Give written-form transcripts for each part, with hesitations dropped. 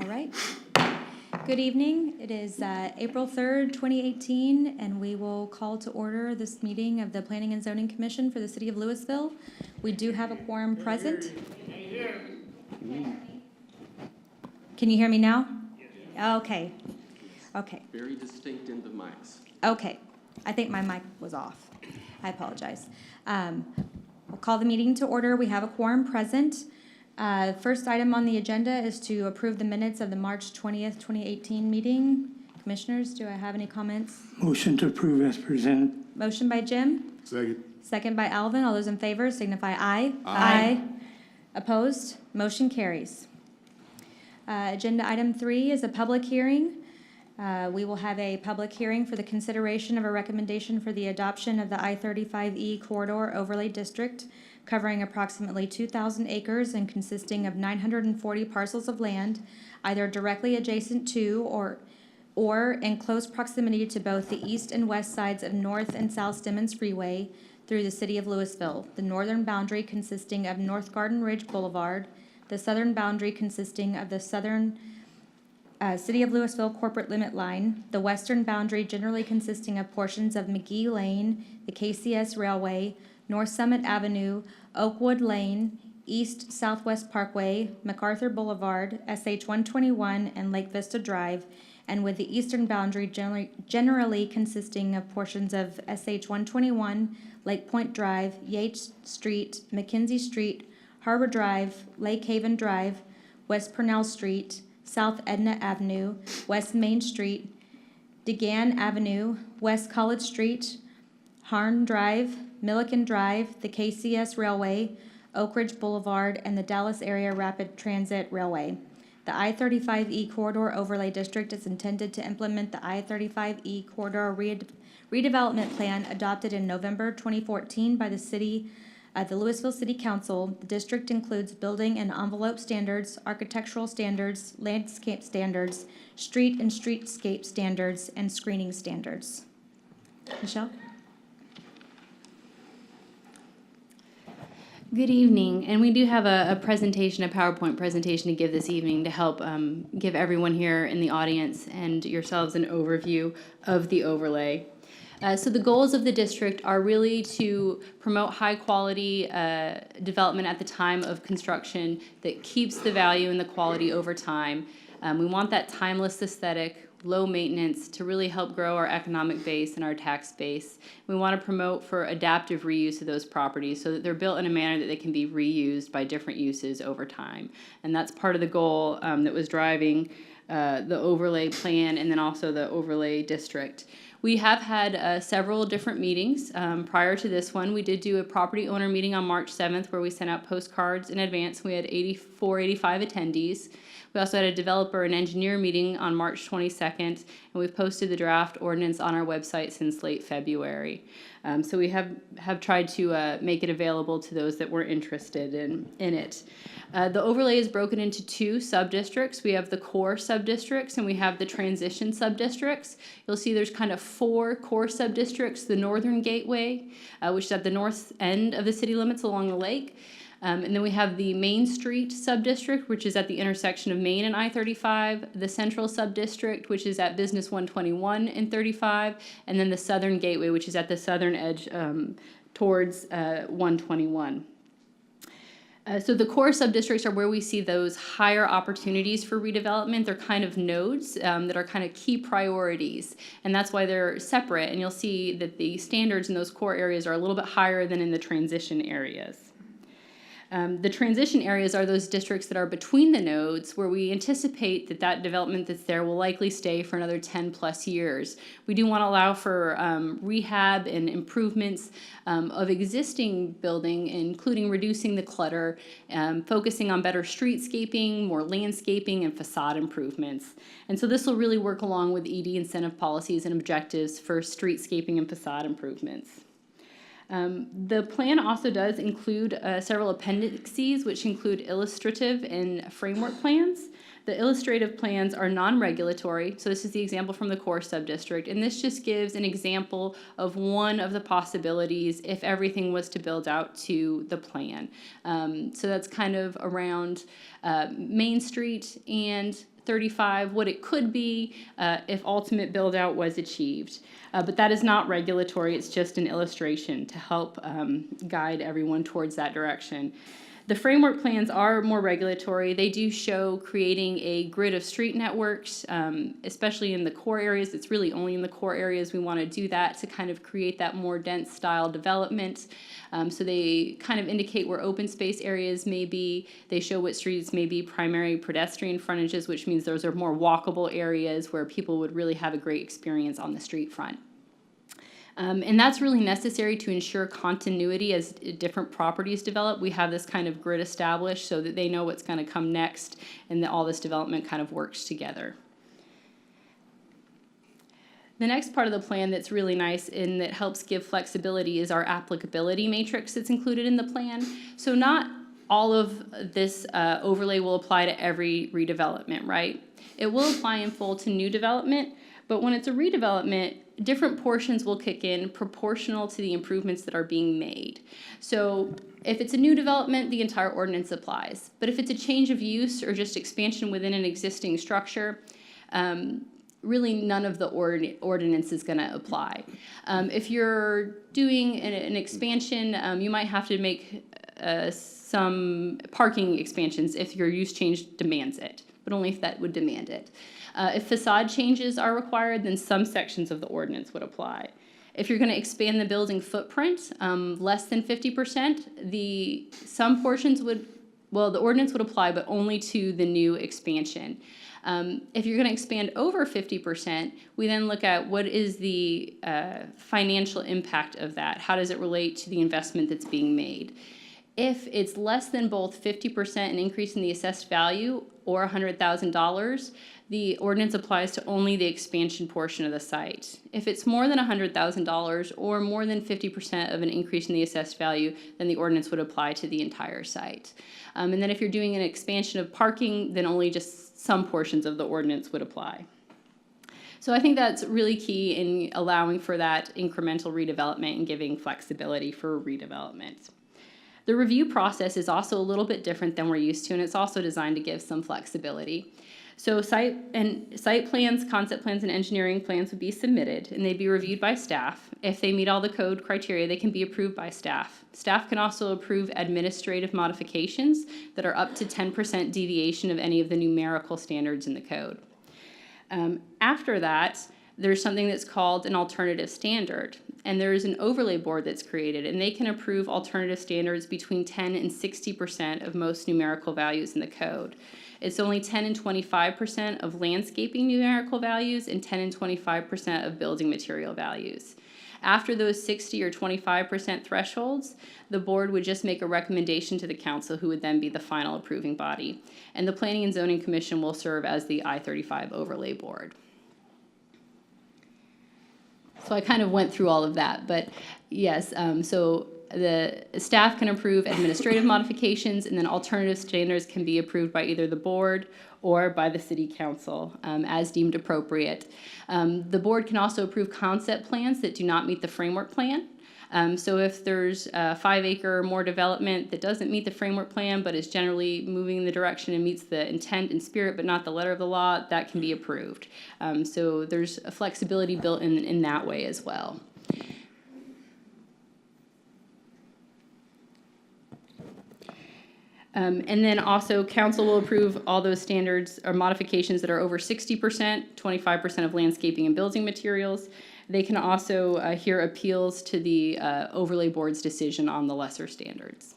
All right. Good evening. It is April 3rd, 2018, and we will call to order this meeting of the Planning and Zoning Commission for the City of Louisville. We do have a quorum present. Can you hear me now? Yes. Okay. Okay. Very distinct in the mics. Okay. I think my mic was off. I apologize. We'll call the meeting to order. We have a quorum present. First item on the agenda is to approve the minutes of the March 20th, 2018 meeting. Commissioners, do I have any comments? Motion to approve as presented. Motion by Jim. Second. Second by Alvin. All those in favor signify aye. Aye. Opposed? Motion carries. Agenda item 3 is a public hearing. We will have a public hearing for the consideration of a recommendation for the adoption of the I-35E Corridor Overlay District, covering approximately 2,000 acres and consisting of 940 parcels of land, either directly adjacent to or in close proximity to both the east and west sides of North and South Stemmons Freeway through the city of Louisville, the northern boundary consisting of North Garden Ridge Boulevard, the southern boundary consisting of the southern City of Louisville corporate limit line, the western boundary generally consisting of portions of McGee Lane, the KCS Railway, North Summit Avenue, Oakwood Lane, East Southwest Parkway, MacArthur Boulevard, SH 121, and Lake Vista Drive, and with the eastern boundary generally consisting of portions of SH 121, Lake Point Drive, Yates Street, McKenzie Street, Harbor Drive, Lake Haven Drive, West Purnell Street, South Edna Avenue, West Main Street, DeGan Avenue, West College Street, Harn Drive, Milliken Drive, the KCS Railway, Oak Ridge Boulevard, and the Dallas Area Rapid Transit Railway. The I-35E Corridor Overlay District is intended to implement the I-35E Corridor redevelopment plan adopted in November 2014 by the Louisville City Council. The district includes building and envelope standards, architectural standards, landscape standards, street and streetscape standards, and screening standards. Michelle? Good evening, and we do have a presentation, a PowerPoint presentation to give this evening to help give everyone here in the audience and yourselves an overview of the overlay. So the goals of the district are really to promote high quality development at the time of construction that keeps the value and the quality over time. We want that timeless aesthetic, low maintenance to really help grow our economic base and our tax base. We want to promote for adaptive reuse of those properties so that they're built in a manner that they can be reused by different uses over time. And that's part of the goal that was driving the overlay plan and then also the overlay district. We have had several different meetings. Prior to this one, we did do a property owner meeting on March 7th where we sent out postcards in advance. We had 85 attendees. We also had a developer and engineer meeting on March 22nd, and we've posted the draft ordinance on our website since late February. So we have tried to make it available to those that were interested in it. The overlay is broken into 2 sub-districts. We have the core sub-districts and we have the transition sub-districts. You'll see there's kind of 4 core sub-districts. The northern gateway, which is at the north end of the city limits along the lake. And then we have the Main Street sub-district, which is at the intersection of Main and I-35, the Central sub-district, which is at Business 121 and 35, and then the Southern Gateway, which is at the southern edge towards 121. So the core sub-districts are where we see those higher opportunities for redevelopment. They're kind of nodes that are kind of key priorities, and that's why they're separate. And you'll see that the standards in those core areas are a little bit higher than in the transition areas. The transition areas are those districts that are between the nodes where we anticipate that development that's there will likely stay for another 10 plus years. We do want to allow for rehab and improvements of existing building, including reducing the clutter, focusing on better streetscaping, more landscaping, and facade improvements. And so this will really work along with ED incentive policies and objectives for streetscaping and facade improvements. The plan also does include several appendices, which include illustrative and framework plans. The illustrative plans are non-regulatory, so this is the example from the core subdistrict, and this just gives an example of one of the possibilities if everything was to build out to the plan. So that's kind of around Main Street and I-35, what it could be if ultimate build-out was achieved. But that is not regulatory, it's just an illustration to help guide everyone towards that direction. The framework plans are more regulatory. They do show creating a grid of street networks, especially in the core areas. It's really only in the core areas we want to do that to kind of create that more dense style development. So they kind of indicate where open space areas may be. They show what streets may be primary pedestrian frontages, which means those are more walkable areas where people would really have a great experience on the street front. And that's really necessary to ensure continuity as different properties develop. We have this kind of grid established so that they know what's going to come next and that all this development kind of works together. The next part of the plan that's really nice and that helps give flexibility is our applicability matrix that's included in the plan. So not all of this overlay will apply to every redevelopment, right? It will apply in full to new development, but when it's a redevelopment, different portions will kick in proportional to the improvements that are being made. So if it's a new development, the entire ordinance applies. But if it's a change of use or just expansion within an existing structure, really none of the ordinance is going to apply. If you're doing an expansion, you might have to make some parking expansions if your use change demands it, but only if that would demand it. If facade changes are required, then some sections of the ordinance would apply. If you're going to expand the building footprint less than 50%, some portions would, well, the ordinance would apply, but only to the new expansion. If you're going to expand over 50%, we then look at what is the financial impact of that. How does it relate to the investment that's being made? If it's less than both 50% an increase in the assessed value or $100,000, the ordinance applies to only the expansion portion of the site. If it's more than $100,000 or more than 50% of an increase in the assessed value, then the ordinance would apply to the entire site. And then if you're doing an expansion of parking, then only just some portions of the ordinance would apply. So I think that's really key in allowing for that incremental redevelopment and giving flexibility for redevelopment. The review process is also a little bit different than we're used to, and it's also designed to give some flexibility. So site plans, concept plans, and engineering plans would be submitted, and they'd be reviewed by staff. If they meet all the code criteria, they can be approved by staff. Staff can also approve administrative modifications that are up to 10% deviation of any of the numerical standards in the code. After that, there's something that's called an alternative standard, and there's an overlay board that's created, and they can approve alternative standards between 10 and 60% of most numerical values in the code. It's only 10 and 25% of landscaping numerical values and 10 and 25% of building material values. After those 60 or 25% thresholds, the board would just make a recommendation to the council, who would then be the final approving body. And the Planning and Zoning Commission will serve as the I-35 overlay board. So I kind of went through all of that, but yes, so the staff can approve administrative modifications, and then alternative standards can be approved by either the board or by the city council as deemed appropriate. The board can also approve concept plans that do not meet the framework plan. So if there's a 5-acre or more development that doesn't meet the framework plan but is generally moving in the direction and meets the intent and spirit but not the letter of the law, that can be approved. So there's a flexibility built in that way as well. And then also council will approve all those standards or modifications that are over 60%, 25% of landscaping and building materials. They can also hear appeals to the overlay board's decision on the lesser standards.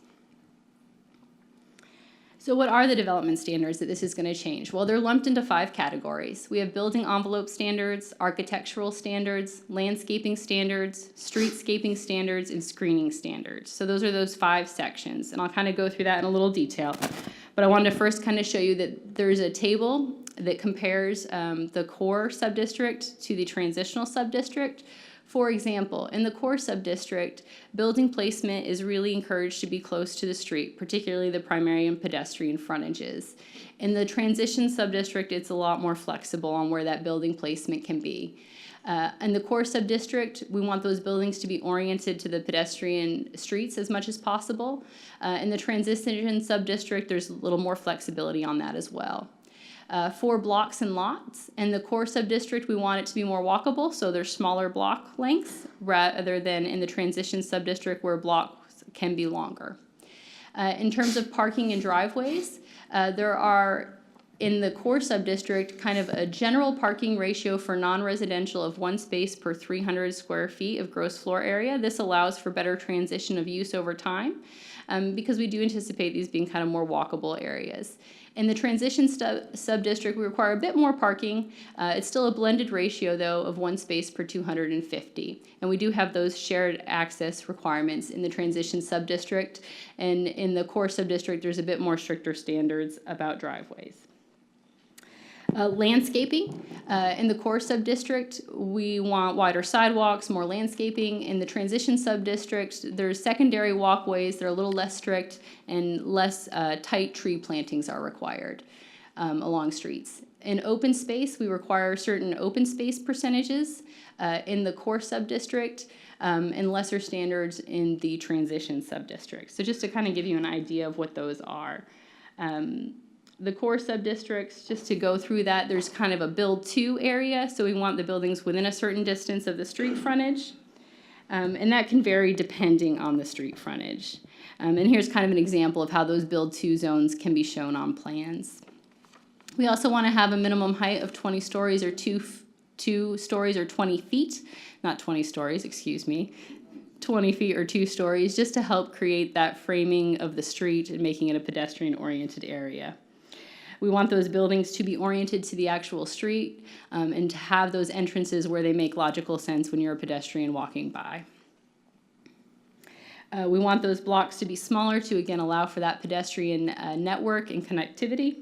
So what are the development standards that this is going to change? Well, they're lumped into 5 categories. We have building envelope standards, architectural standards, landscaping standards, streetscaping standards, and screening standards. So those are those 5 sections, and I'll kind of go through that in a little detail. But I wanted to first kind of show you that there's a table that compares the core subdistrict to the transitional subdistrict. For example, in the core subdistrict, building placement is really encouraged to be close to the street, particularly the primary and pedestrian frontages. In the transition subdistrict, it's a lot more flexible on where that building placement can be. In the core subdistrict, we want those buildings to be oriented to the pedestrian streets as much as possible. In the transition subdistrict, there's a little more flexibility on that as well. For blocks and lots. In the core subdistrict, we want it to be more walkable, so there's smaller block lengths rather than in the transition subdistrict where blocks can be longer. In terms of parking and driveways, there are in the core subdistrict kind of a general parking ratio for non-residential of 1 space per 300 square feet of gross floor area. This allows for better transition of use over time because we do anticipate these being kind of more walkable areas. In the transition sub-district, we require a bit more parking. It's still a blended ratio, though, of 1 space per 250. And we do have those shared access requirements in the transition sub-district. And in the core sub-district, there's a bit more stricter standards about driveways. Landscaping. In the core sub-district, we want wider sidewalks, more landscaping. In the transition sub-district, there's secondary walkways that are a little less strict and less tight tree plantings are required along streets. In open space, we require certain open space percentages in the core sub-district and lesser standards in the transition sub-district. So just to kind of give you an idea of what those are. The core sub-districts, just to go through that, there's kind of a build to area, so we want the buildings within a certain distance of the street frontage, and that can vary depending on the street frontage. And here's kind of an example of how those build to zones can be shown on plans. We also want to have a minimum height of 20 stories or two stories or 20 feet, not 20 stories, excuse me, 20 feet or 2 stories, just to help create that framing of the street and making it a pedestrian-oriented area. We want those buildings to be oriented to the actual street and to have those entrances where they make logical sense when you're a pedestrian walking by. We want those blocks to be smaller to, again, allow for that pedestrian network and connectivity.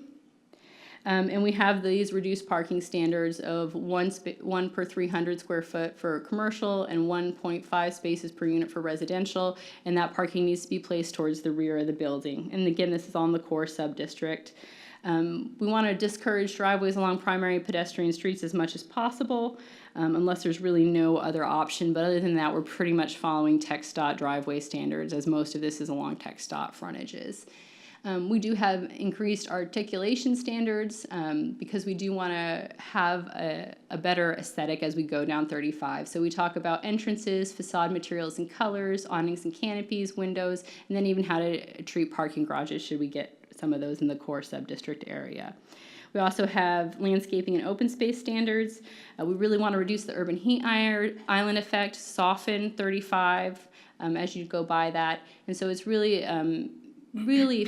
And we have these reduced parking standards of 1 per 300 square foot for commercial and 1.5 spaces per unit for residential. And that parking needs to be placed towards the rear of the building. And again, this is all in the core sub-district. We want to discourage driveways along primary pedestrian streets as much as possible, unless there's really no other option. But other than that, we're pretty much following TxDOT driveway standards, as most of this is along TxDOT frontages. We do have increased articulation standards because we do want to have a better aesthetic as we go down 35. So we talk about entrances, facade materials and colors, awnings and canopies, windows, and then even how to treat parking garages should we get some of those in the core sub-district area. We also have landscaping and open space standards. We really want to reduce the urban heat island effect, soften 35 as you go by that. And so it's really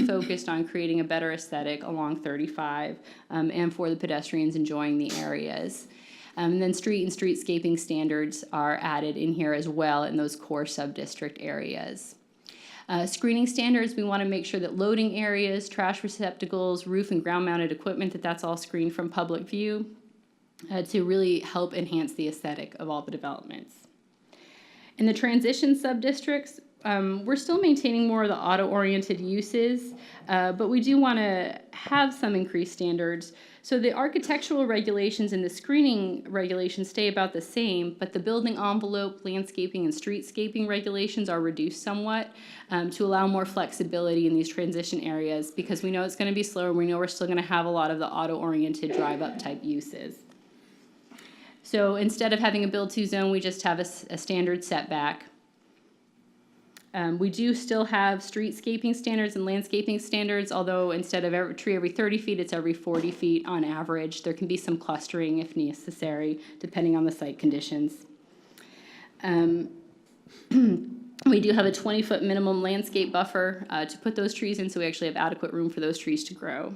focused on creating a better aesthetic along 35 and for the pedestrians enjoying the areas. And then street and streetscaping standards are added in here as well in those core sub-district areas. Screening standards, we want to make sure that loading areas, trash receptacles, roof and ground mounted equipment, that's all screened from public view to really help enhance the aesthetic of all the developments. In the transition sub-districts, we're still maintaining more of the auto-oriented uses, but we do want to have some increased standards. So the architectural regulations and the screening regulations stay about the same, but the building envelope, landscaping, and streetscaping regulations are reduced somewhat to allow more flexibility in these transition areas because we know it's going to be slower. We know we're still going to have a lot of the auto-oriented drive-up type uses. So instead of having a build-to zone, we just have a standard setback. We do still have streetscaping standards and landscaping standards, although instead of every tree every 30 feet, it's every 40 feet on average. There can be some clustering if necessary, depending on the site conditions. We do have a 20-foot minimum landscape buffer to put those trees in, so we actually have adequate room for those trees to grow.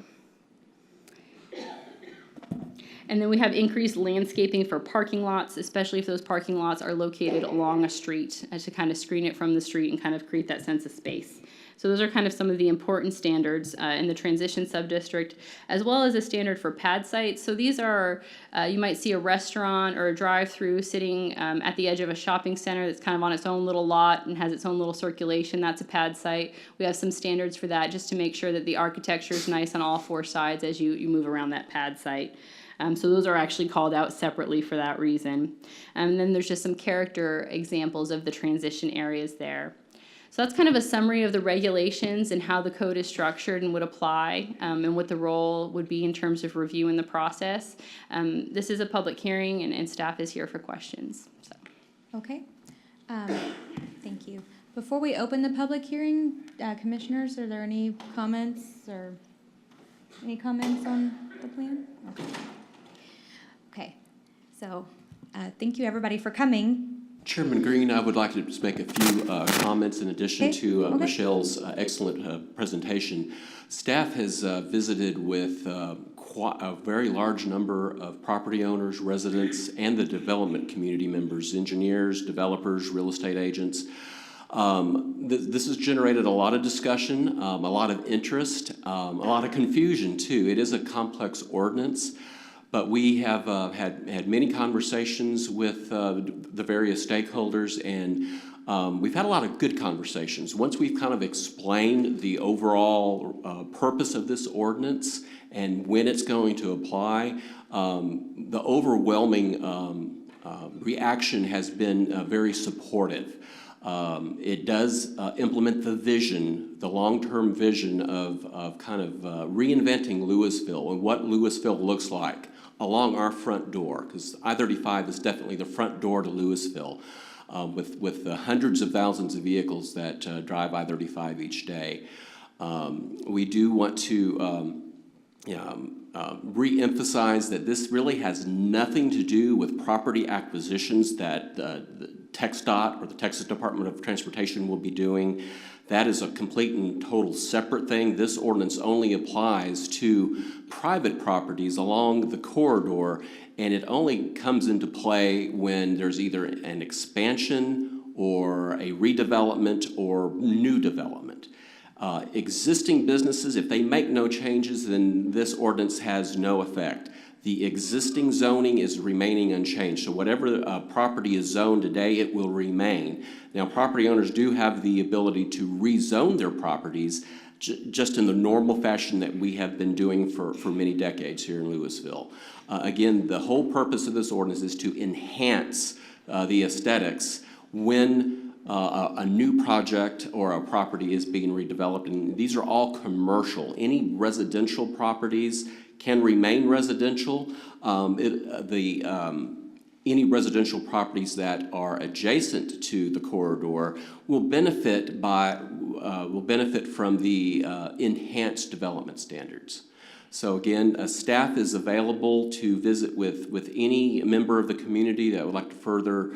And then we have increased landscaping for parking lots, especially if those parking lots are located along a street to kind of screen it from the street and kind of create that sense of space. So those are kind of some of the important standards in the transition subdistrict, as well as a standard for pad sites. So these are, you might see a restaurant or a drive-through sitting at the edge of a shopping center that's kind of on its own little lot and has its own little circulation. That's a pad site. We have some standards for that just to make sure that the architecture is nice on all 4 sides as you move around that pad site. So those are actually called out separately for that reason. And then there's just some character examples of the transition areas there. So that's kind of a summary of the regulations and how the code is structured and would apply, and what the role would be in terms of reviewing the process. This is a public hearing, and staff is here for questions. So. Okay. Thank you. Before we open the public hearing, commissioners, are there any comments on the plan? Okay. Okay. So, thank you everybody for coming. Chairman Green, I would like to just make a few comments in addition Okay. to Okay. Michelle's excellent presentation. Staff has visited with a very large number of property owners, residents, and the development community members, engineers, developers, real estate agents. This has generated a lot of discussion, a lot of interest, a lot of confusion too. It is a complex ordinance, but we have had many conversations with the various stakeholders, and we've had a lot of good conversations. Once we've kind of explained the overall purpose of this ordinance and when it's going to apply, the overwhelming reaction has been very supportive. It does implement the vision, the long-term vision of kind of reinventing Louisville and what Louisville looks like along our front door, because I-35 is definitely the front door to Louisville, with the hundreds of thousands of vehicles that drive I-35 each day. We do want to re-emphasize that this really has nothing to do with property acquisitions that the TxDOT or the Texas Department of Transportation will be doing. That is a complete and total separate thing. This ordinance only applies to private properties along the corridor, and it only comes into play when there's either an expansion or a redevelopment or new development. Existing businesses, if they make no changes, then this ordinance has no effect. The existing zoning is remaining unchanged. So whatever property is zoned today, it will remain. Now, property owners do have the ability to rezone their properties just in the normal fashion that we have been doing for many decades here in Louisville. Again, the whole purpose of this ordinance is to enhance the aesthetics when a new project or a property is being redeveloped. And these are all commercial. Any residential properties can remain residential. Any residential properties that are adjacent to the corridor will benefit from the enhanced development standards. So again, staff is available to visit with any member of the community that would like to further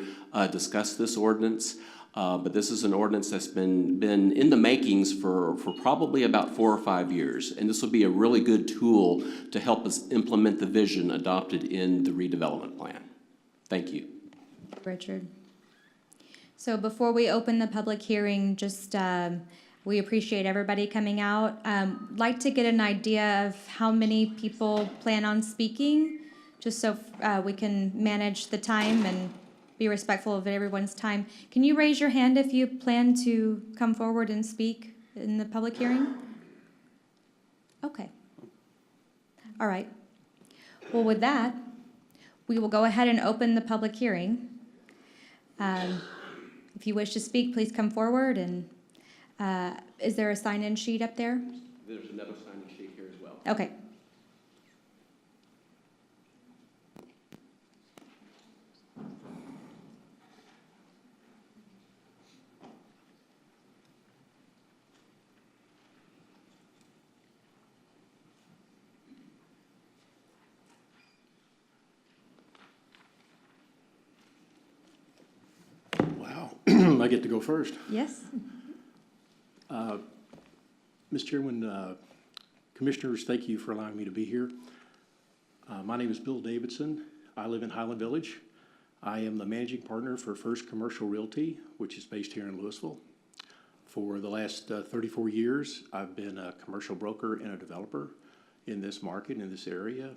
discuss this ordinance. But this is an ordinance that's been in the makings for probably about 4 or 5 years. And this will be a really good tool to help us implement the vision adopted in the redevelopment plan. Thank you. Richard. So before we open the public hearing, just we appreciate everybody coming out. Like to get an idea of how many people plan on speaking, just so we can manage the time and be respectful of everyone's time. Can you raise your hand if you plan to come forward and speak in the public hearing? Okay. All right. Well, with that, we will go ahead and open the public hearing. If you wish to speak, please come forward. And is there a sign-in sheet up there? There's another sign-in sheet here as well. Okay. I get to go first. Yes. Ms. Chairman, Commissioners, thank you for allowing me to be here. My name is Bill Davidson. I live in Highland Village. I am the managing partner for First Commercial Realty, which is based here in Louisville. For the last 34 years, I've been a commercial broker and a developer in this market, in this area.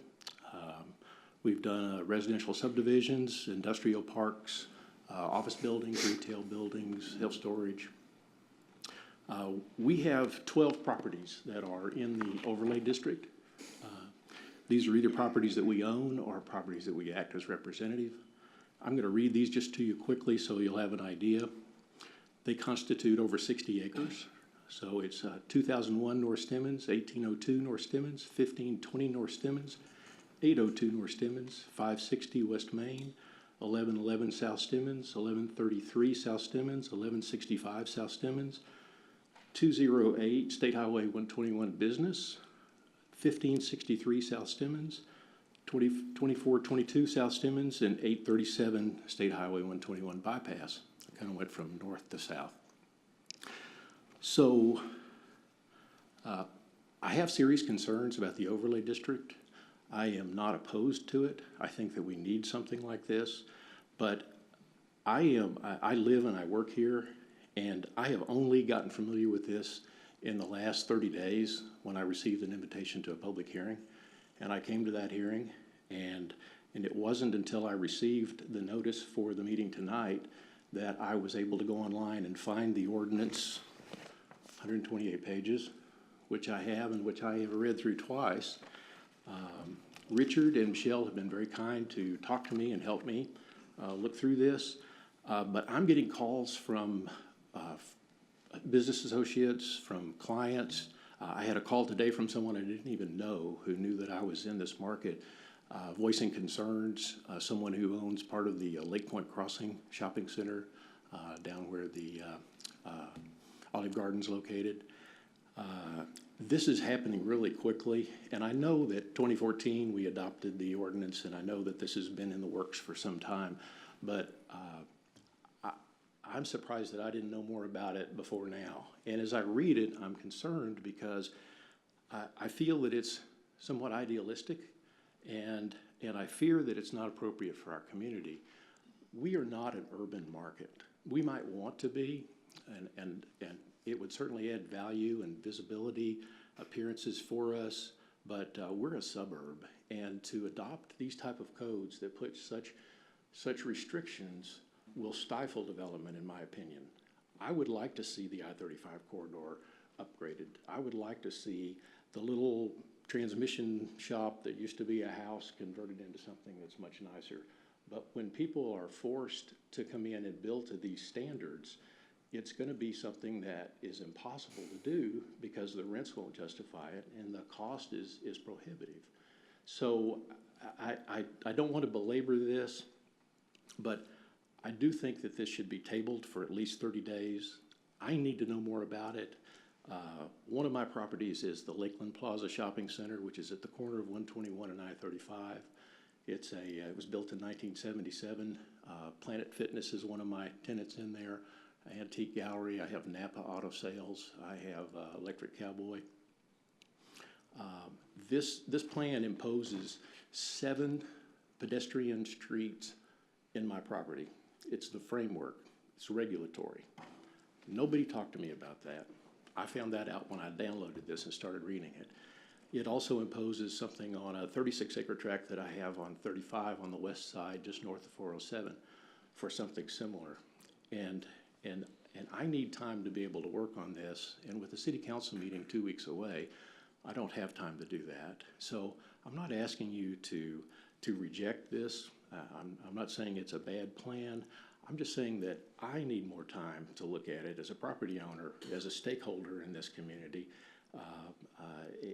We've done residential subdivisions, industrial parks, office buildings, retail buildings, self-storage. We have 12 properties that are in the overlay district. These are either properties that we own or properties that we act as representative. I'm going to read these just to you quickly so you'll have an idea. They constitute over 60 acres. So it's 2001 North Stemmons, 1802 North Stemmons, 1520 North Stemmons, 802 North Stemmons, 560 West Main, 1111 South Stemmons, 1133 South Stemmons, 1165 South Stemmons, 208 State Highway 121 Business, 1563 South Stemmons, 2422 South Stemmons, and 837 State Highway 121 Bypass. I kind of went from north to south. So I have serious concerns about the overlay district. I am not opposed to it. I think that we need something like this, but I live and I work here, and I have only gotten familiar with this in the last 30 days when I received an invitation to a public hearing. And I came to that hearing, and it wasn't until I received the notice for the meeting tonight that I was able to go online and find the ordinance, 128 pages, which I have and which I have read through twice. Richard and Michelle have been very kind to talk to me and help me look through this, but I'm getting calls from business associates, from clients. I had a call today from someone I didn't even know who knew that I was in this market, voicing concerns, someone who owns part of the Lake Point Crossing Shopping Center down where the Olive Garden's located. This is happening really quickly, and I know that 2014 we adopted the ordinance, and I know that this has been in the works for some time, but I'm surprised that I didn't know more about it before now. And as I read it, I'm concerned because I feel that it's somewhat idealistic, and I fear that it's not appropriate for our community. We are not an urban market. We might want to be, and it would certainly add value and visibility, appearances for us, but we're a suburb, and to adopt these type of codes that put such restrictions will stifle development, in my opinion. I would like to see the I-35 corridor upgraded. I would like to see the little transmission shop that used to be a house converted into something that's much nicer. But when people are forced to come in and build to these standards, it's going to be something that is impossible to do because the rents won't justify it and the cost is prohibitive. So I don't want to belabor this, but I do think that this should be tabled for at least 30 days. I need to know more about it. One of my properties is the Lakeland Plaza Shopping Center, which is at the corner of 121 and I-35. It was built in 1977. Planet Fitness is one of my tenants in there. Antique Gallery, I have Napa Auto Sales, I have Electric Cowboy. This plan imposes 7 pedestrian streets in my property. It's the framework, it's regulatory. Nobody talked to me about that. I found that out when I downloaded this and started reading it. It also imposes something on a 36-acre tract that I have on 35 on the west side, just north of 407, for something similar. And I need time to be able to work on this. And with the city council meeting 2 weeks away, I don't have time to do that. So I'm not asking you to reject this. I'm not saying it's a bad plan. I'm just saying that I need more time to look at it as a property owner, as a stakeholder in this community,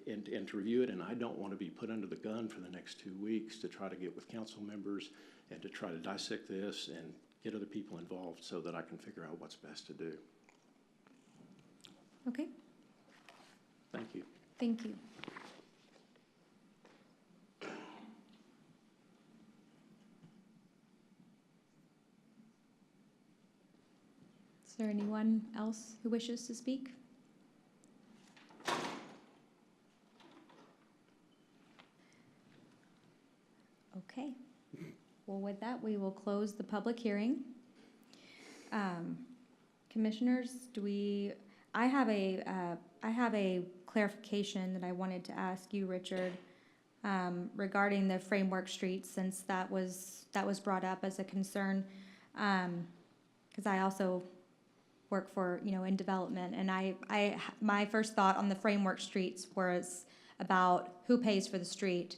and to review it. And I don't want to be put under the gun for the next 2 weeks to try to get with council members and to try to dissect this and get other people involved so that I can figure out what's best to do. Okay, Thank you. thank you. Is there anyone else who wishes to speak? Okay. Well, with that, we will close the public hearing. Commissioners, I have a clarification that I wanted to ask you, Richard, regarding the framework streets, since that was brought up as a concern. Because I also work for, in development, and my first thought on the framework streets was about who pays for the street.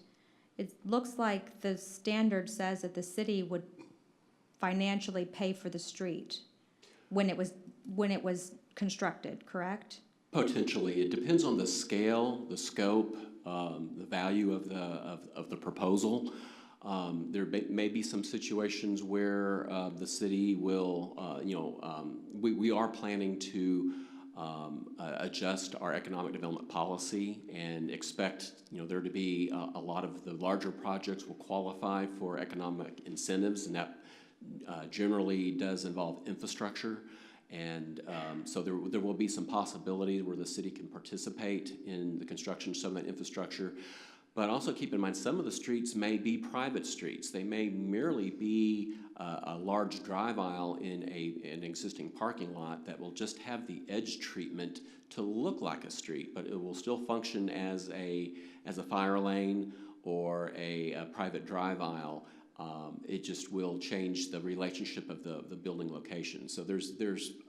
It looks like the standard says that the city would financially pay for the street when it was when it was constructed, correct? Potentially, it depends on the scale, the scope, the value of the proposal. There may be some situations where the city will, we are planning to adjust our economic development policy and expect, there to be a lot of the larger projects will qualify for economic incentives, and that generally does involve infrastructure. And so there will be some possibilities where the city can participate in the construction of some of that infrastructure. But also keep in mind, some of the streets may be private streets. They may merely be a large drive aisle in an existing parking lot that will just have the edge treatment to look like a street, but it will still function as a fire lane or a private drive aisle. It just will change the relationship of the building location. So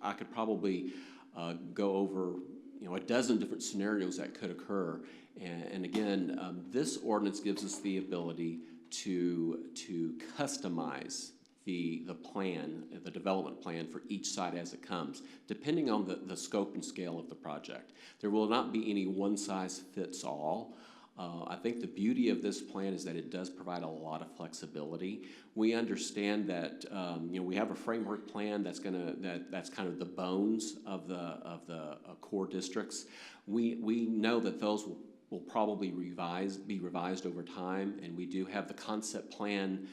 I could probably go over a dozen different scenarios that could occur. And again, this ordinance gives us the ability to customize the plan, the development plan for each site as it comes, depending on the scope and scale of the project. There will not be any one-size-fits-all. I think the beauty of this plan is that it does provide a lot of flexibility. We understand that we have a framework plan that's kind of the bones of the core districts. We know that those will probably be revised over time, and we do have the concept plan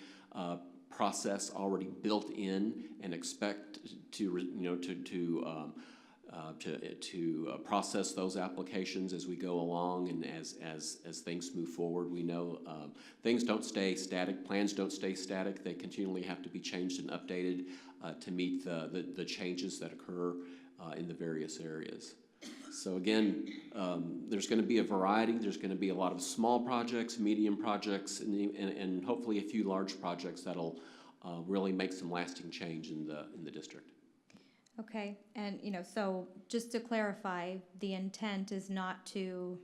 process already built in, and expect to process those applications as we go along and as things move forward. We know things don't stay static, plans don't stay static. They continually have to be changed and updated to meet the changes that occur in the various areas. So again, there's going to be a variety. There's going to be a lot of small projects, medium projects, and hopefully a few large projects that'll really make some lasting change in the district. Okay, and so just to clarify, the intent is not to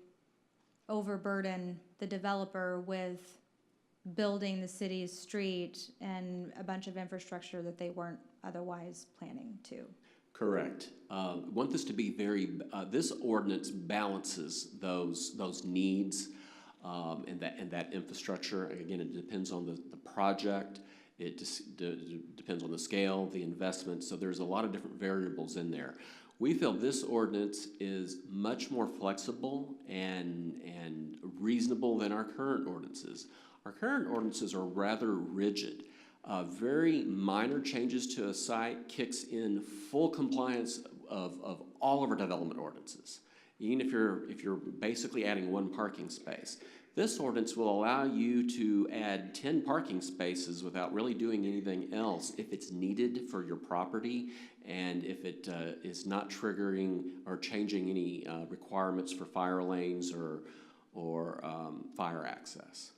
overburden the developer with building the city's street and a bunch of infrastructure that they weren't otherwise planning to. Correct. Want this to be this ordinance balances those needs and that infrastructure. Again, it depends on the project. It depends on the scale, the investment. So there's a lot of different variables in there. We feel this ordinance is much more flexible and reasonable than our current ordinances. Our current ordinances are rather rigid. Very minor changes to a site kicks in full compliance of all of our development ordinances, even if you're basically adding one parking space. This ordinance will allow you to add 10 parking spaces without really doing anything else if it's needed for your property, and if it is not triggering or changing any requirements for fire lanes or fire access.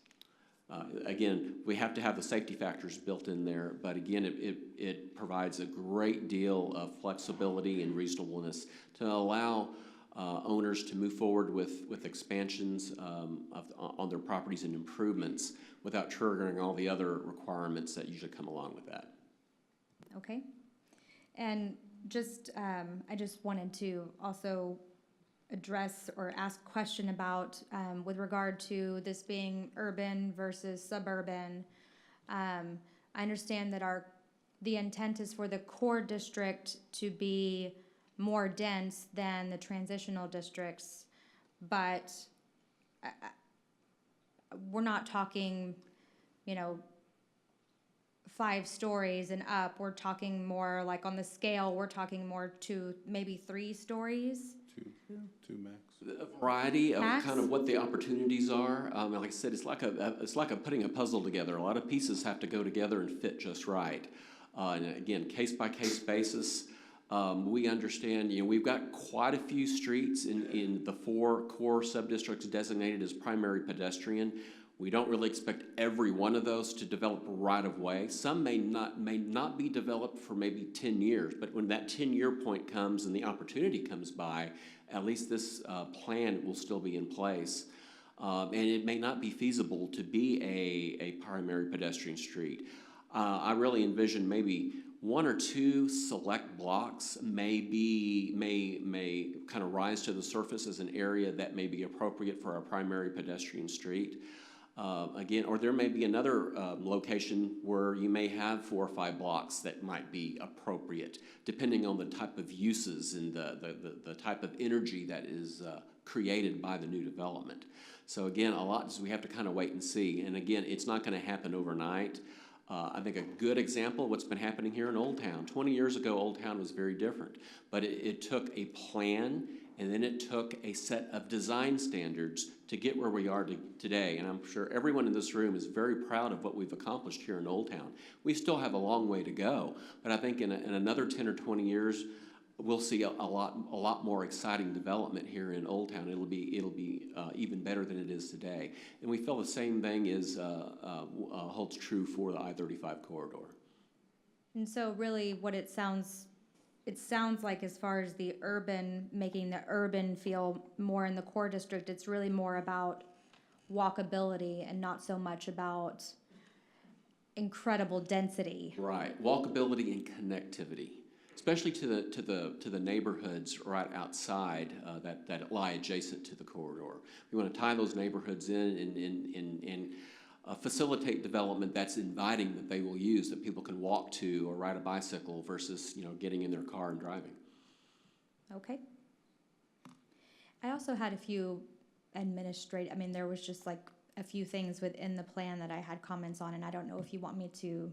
Again, we have to have the safety factors built in there, but again, it provides a great deal of flexibility and reasonableness to allow owners to move forward with expansions on their properties and improvements without triggering all the other requirements that usually come along with that. Okay, and I just wanted to also address or ask a question about with regard to this being urban versus suburban. I understand that the intent is for the core district to be more dense than the transitional districts, but we're not talking, 5 stories and up. We're talking more like on the scale, we're talking more to maybe 3 stories. Two max. A variety of Max? kind of what the opportunities are. Like I said, it's like putting a puzzle together. A lot of pieces have to go together and fit just right. And again, case by case basis. We understand, we've got quite a few streets in the 4 core sub-districts designated as primary pedestrian. We don't really expect every one of those to develop right of way. Some may not be developed for maybe 10 years, but when that 10-year point comes and the opportunity comes by, at least this plan will still be in place. And it may not be feasible to be a primary pedestrian street. I really envision maybe one or two select blocks may kind of rise to the surface as an area that may be appropriate for our primary pedestrian street. Again, or there may be another location where you may have 4 or 5 blocks that might be appropriate, depending on the type of uses and the type of energy that is created by the new development. So again, a lot is we have to kind of wait and see. And again, it's not going to happen overnight. I think a good example of what's been happening here in Old Town. 20 years ago, Old Town was very different, but it took a plan, and then it took a set of design standards to get where we are today. And I'm sure everyone in this room is very proud of what we've accomplished here in Old Town. We still have a long way to go, but I think in another 10 or 20 years, we'll see a lot more exciting development here in Old Town. It'll be even better than it is today. And we feel the same thing holds true for the I-35 corridor. And so really what it sounds like, as far as the urban, making the urban feel more in the core district, it's really more about walkability and not so much about incredible density. Right, walkability and connectivity, especially to the neighborhoods right outside that lie adjacent to the corridor. We want to tie those neighborhoods in and facilitate development that's inviting, that they will use, that people can walk to or ride a bicycle versus getting in their car and driving. Okay. I also had a few there was just like a few things within the plan that I had comments on, and I don't know if you want me to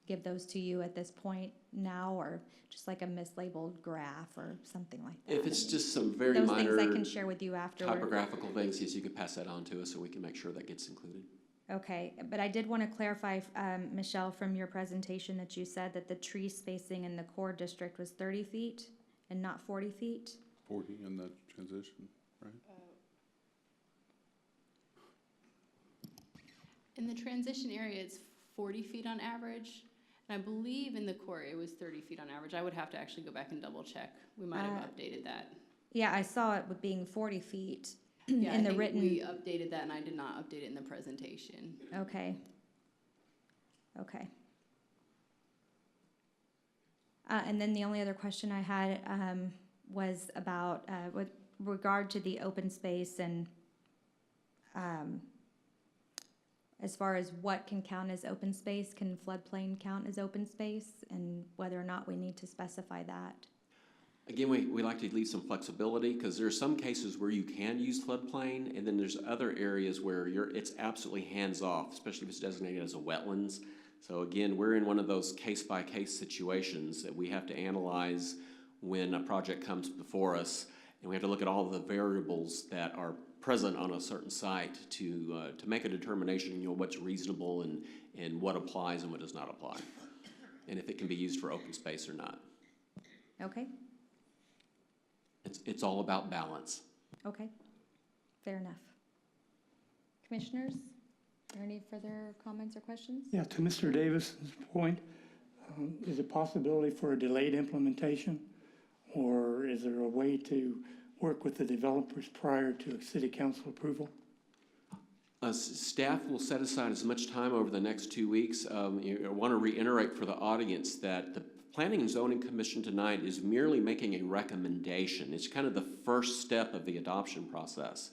give those to you at this point now, or just like a mislabeled graph or something like that. If it's just some very those minor things I can share with you afterward. typographical things, yes, you could pass that on to us so we can make sure that gets included. Okay, but I did want to clarify, Michelle, from your presentation that you said that the tree spacing in the core district was 30 feet and not 40 feet? 40 in the transition, right? In the transition area, it's 40 feet on average. And I believe in the core, it was 30 feet on average. I would have to actually go back and double check. We might have updated that. Yeah, I saw it with being 40 feet Yeah, in I the think written. we updated that, and I did not update it in the presentation. Okay. Okay. And then the only other question I had was about with regard to the open space and as far as what can count as open space, can floodplain count as open space, and whether or not we need to specify that? Again, we like to leave some flexibility because there are some cases where you can use floodplain, and then there's other areas where it's absolutely hands-off, especially if it's designated as a wetlands. So again, we're in one of those case-by-case situations that we have to analyze when a project comes before us, and we have to look at all the variables that are present on a certain site to make a determination, what's reasonable and what applies and what does not apply, and if it can be used for open space or not. Okay. It's all about balance. Okay. Fair enough. Commissioners, are there any further comments or questions? Yeah, to Mr. Davis's point, is it possibility for a delayed implementation? Or is there a way to work with the developers prior to city council approval? Staff will set aside as much time over the next 2 weeks. I want to reiterate for the audience that the Planning and Zoning Commission tonight is merely making a recommendation. It's kind of the first step of the adoption process.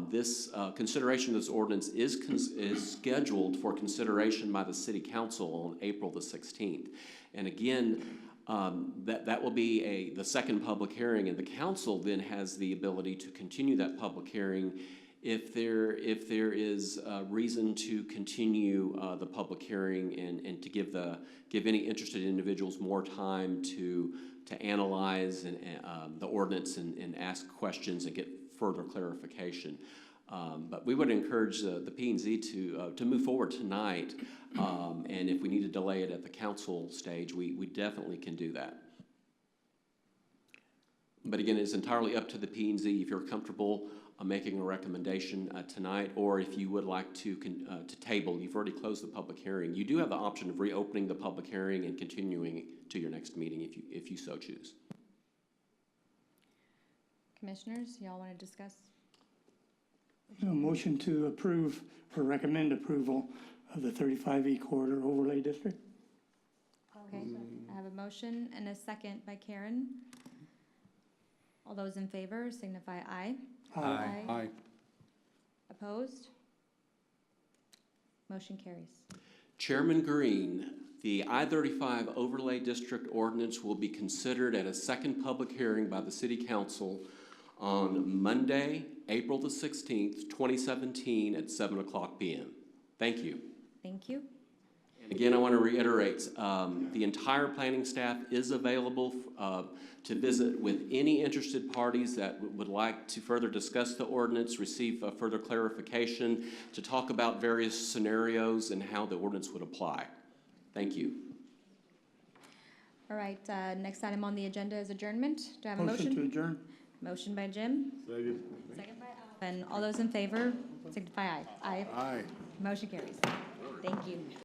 This consideration of this ordinance is scheduled for consideration by the City Council on April the 16th. And again, that will be the second public hearing, and the council then has the ability to continue that public hearing if there is reason to continue the public hearing and to give any interested individuals more time to analyze the ordinance and ask questions and get further clarification. But we would encourage the P&Z to move forward tonight, and if we need to delay it at the council stage, we definitely can do that. But again, it's entirely up to the P&Z if you're comfortable making a recommendation tonight, or if you would like to table. You've already closed the public hearing. You do have the option of reopening the public hearing and continuing to your next meeting if you so choose. Commissioners, y'all want to discuss? A motion to approve or recommend approval of the 35E corridor overlay district? I'll Okay, I have a motion and a second by Karen. All those in favor signify aye. Aye. Opposed? Motion carries. Chairman Green, the I-35 Overlay District Ordinance will be considered at a second public hearing by the City Council on Monday, April the 16th, 2017 at 7 o'clock p.m. Thank you. Thank you. And again, I want to reiterate, the entire planning staff is available to visit with any interested parties that would like to further discuss the ordinance, receive further clarification, to talk about various scenarios and how the ordinance would apply. Thank you. All right, next item on the agenda is adjournment. Do I have a motion? Motion to adjourn? Motion by Jim. Second by Alvin. All those in favor signify aye. Aye. Aye. Motion carries. Thank you.